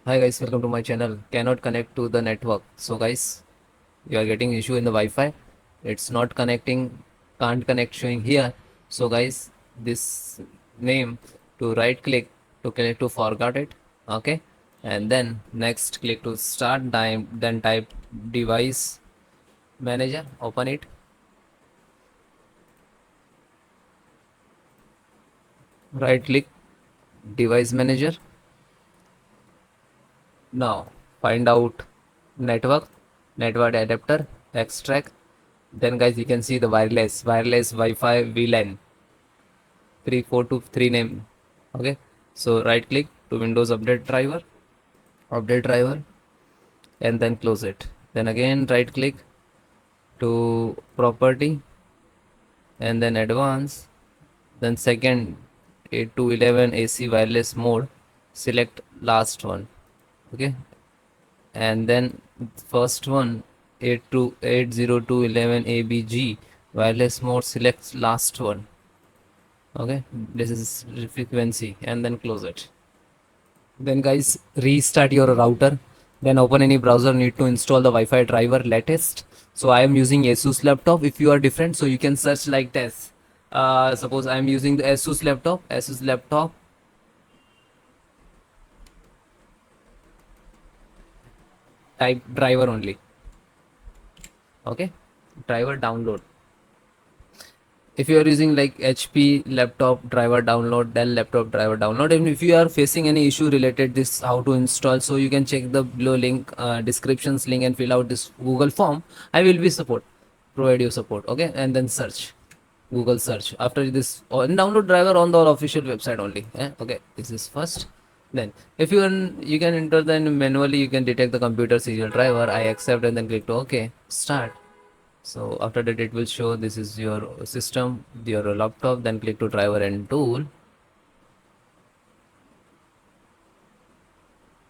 Hi guys, welcome to my channel. Cannot connect to the network. So guys, you are getting issue in the Wi-Fi. It's not connecting, can't connect showing here. So guys, this name to right click to connect to forgot it. Okay, and then next click to start time. Then type device manager. Open it. Right click device manager. Now find out network adapter, extract. Then guys, you can see the wireless Wi-Fi VLAN 3423 name. Okay, so right click to Windows update driver, and then close it. Then again right click to property, and then advanced. Then second 8 to 11 AC wireless mode, select last one. Okay, and then first one 8 to 802.11 ABG wireless mode, selects last one. Okay, this is frequency, and then close it. Then guys, restart your router, then open any browser, need to install the Wi-Fi driver latest. So I am using Asus laptop. If you are different, so you can search like this. Suppose I am using the Asus laptop, type driver only. Okay, driver download. If you are using like HP laptop, driver download, Dell laptop, driver download. And if you are facing any issue related this how to install, so you can check the below link, descriptions link, and fill out this Google form. I will be provide you support. Okay, and then search Google search after this, or download driver on the official website only. Okay, this is first. Then if you can enter, then manually you can detect the computer serial driver. I accept, and then click to OK, start. So after that it will show this is your system, your laptop. Then click to driver and tool.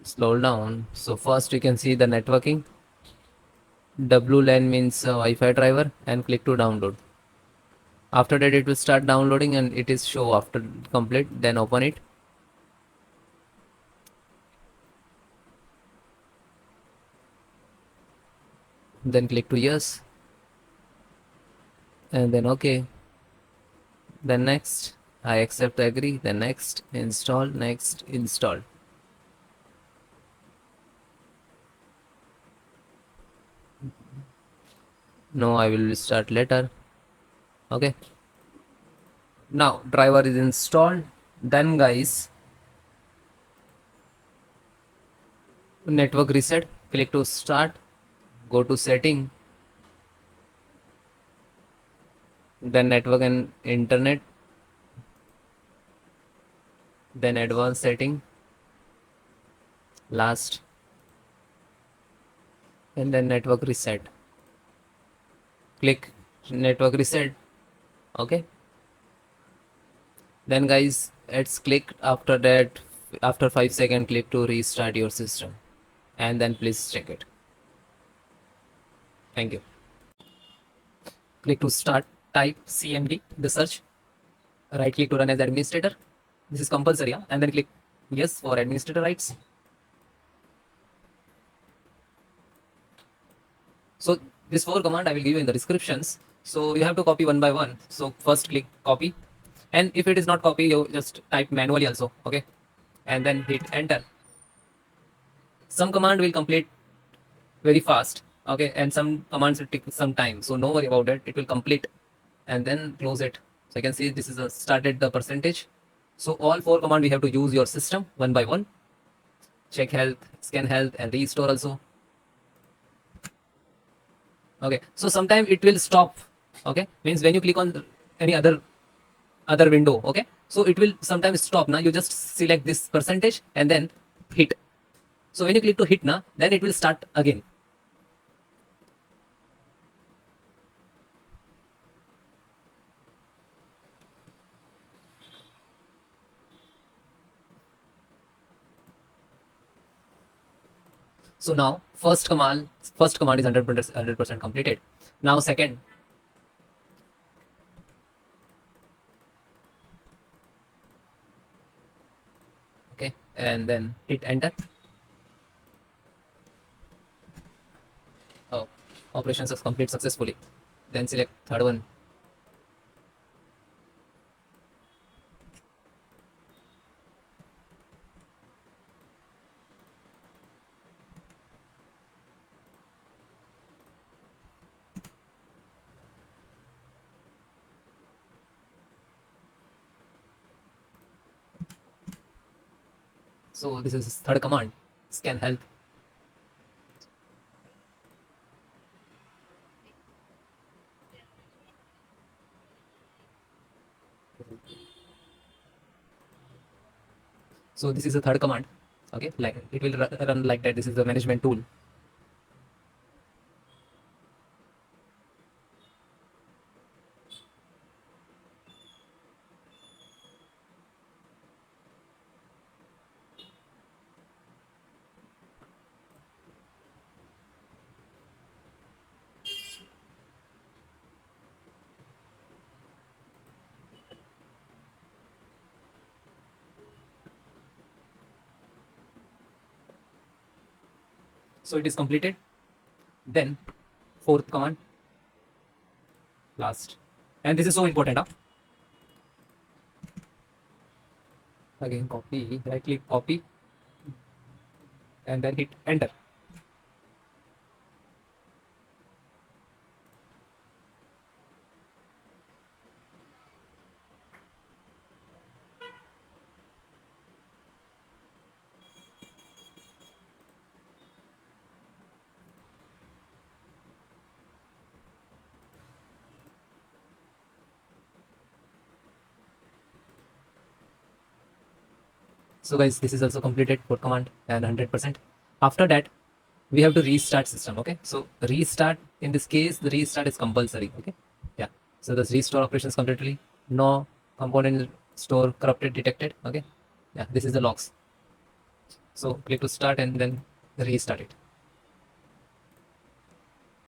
Slow down. So first you can see the networking. WLAN means Wi-Fi driver, and click to download. After that it will start downloading, and it is show after complete. Then open it. Then click to yes, and then OK. Then next, I accept, agree. Then next, install. No, I will start later. Okay, now driver is installed. Then guys, network reset, click to start, go to setting, then network and internet, then advanced setting, last, and then network reset. Click network reset. Okay, then guys, let's click after that. After 5 seconds, click to restart your system, and then please check it. Thank you. Click to start, type CMD, the search. Right click to run as administrator. This is compulsory, yeah? And then click yes for administrator rights. So this 4 command I will give you in the descriptions. So you have to copy one by one. So first click copy, and if it is not copy, you just type manually also. Okay, and then hit enter. Some command will complete very fast. Okay, and some commands will take some time. So no worry about it. It will complete, and then close it. So you can see this is a started the percentage. So all 4 command we have to use your system one by one. Check health, scan health, and restore also. Okay, so sometimes it will stop. Okay, means when you click on any other window, okay, so it will sometimes stop. Now you just select this percentage and then hit. So when you click to hit now, then it will start again. So now first command is 100% completed. Now second, okay, and then hit enter. operations is complete successfully. Then select third one. So this is third command, scan health. So this is the third command. Okay, like it will run like that. This is the management tool. So it is completed. Then fourth command, last, and this is so important. Huh? Again copy, right click copy, and then hit enter. So guys, this is also completed for command and 100%. After that, we have to restart system. Okay, so restart, in this case the restart is compulsory. Okay, yeah, so this restore operations completely, no component store corrupted detected. Okay, yeah, this is the logs. So click to start and then restart it.